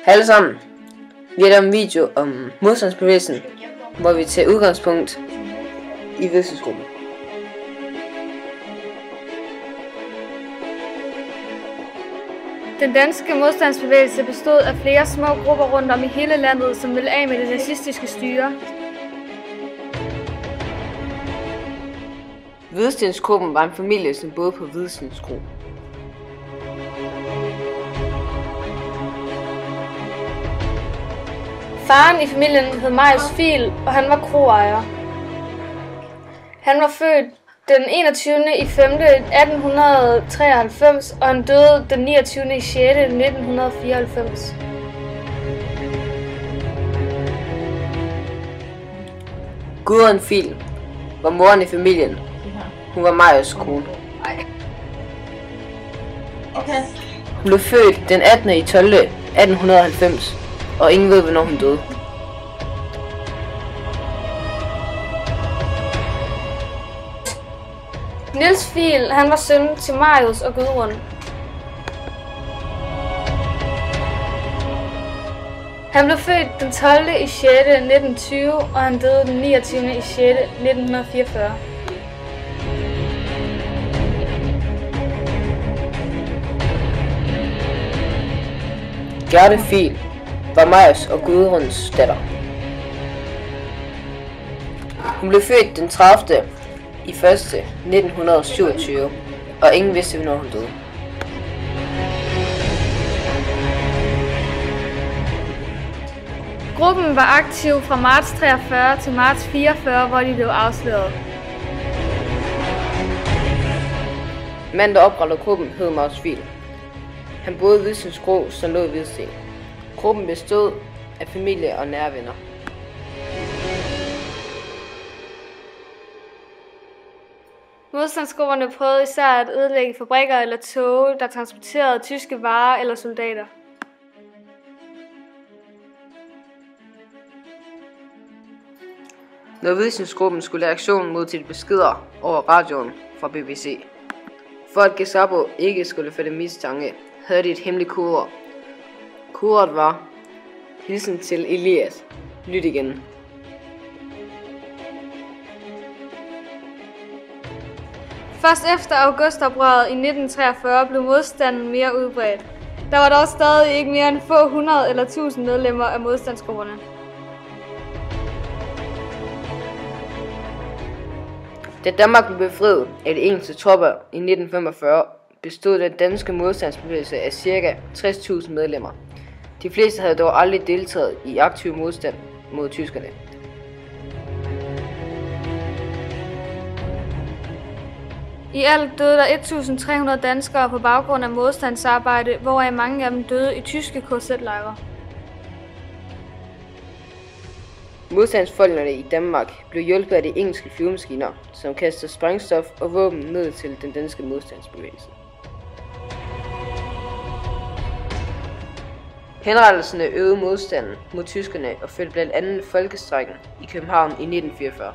Hej alle sammen. Vi har lavet en video om modstandsbevægelsen, hvor vi tager udgangspunkt i Hvidstensgruppen. Den danske modstandsbevægelse bestod af flere små grupper rundt om i hele landet, som ville af med det nazistiske styre. Hvidstensgruppen var en familie, som boede på Hvidstenskro. Faren i familien hed Marius Fiel, og han var kroejer. Han var født den 21. i 5. 1893, og han døde den 29. i 6. 1994. Gudrun Fiel var moren i familien. Hun var Marius' kone. Hun blev født den 18. i 12. 1890, og ingen ved, hvornår hun døde. Niels Fiel, han var søn til Marius og Gudrun. Han blev født den 12. i 6. 1920, og han døde den 29. i 6. 1944. Gerda Fiel var Marius og Gudruns datter. Hun blev født den 30. i 1. 1927, og ingen vidste, hvornår hun døde. Gruppen var aktiv fra marts 43 til marts 44, hvor de blev afsløret. Manden, der oprettede gruppen, hed Marius Fiel. Han boede i Hvidstenskro, som lå i Hvidsten. Gruppen bestod af familie og nære venner. Modstandsgrupperne prøvede især at ødelægge fabrikker eller tog, der transporterede tyske varer eller soldater. Når Hvidstensgruppen skulle lave aktionen mod til beskeder over radioen fra BBC. For at Gestapo ikke skulle få det mistanke, havde de et hemmeligt kodeord. Kodeordet var: hilsen til Elias. Lyt igen. Først efter augustoprøret i 1943 blev modstanden mere udbredt. Der var dog stadig ikke mere end få 100 eller 1000 medlemmer af modstandsgrupperne. Da Danmark blev befriet af de engelske tropper i 1945, bestod den danske modstandsbevægelse af ca. 60.000 medlemmer. De fleste havde dog aldrig deltaget i aktiv modstand mod tyskerne. I alt døde der 1.300 danskere på baggrund af modstandsarbejde, hvoraf mange af dem døde i tyske KZ-lejre. Modstandsfolkene i Danmark blev hjulpet af de engelske flyvemaskiner, som kastede sprængstof og våben ned til den danske modstandsbevægelse. Henrettelserne øgede modstanden mod tyskerne og førte blandt andet folkestrejken i København i 1944.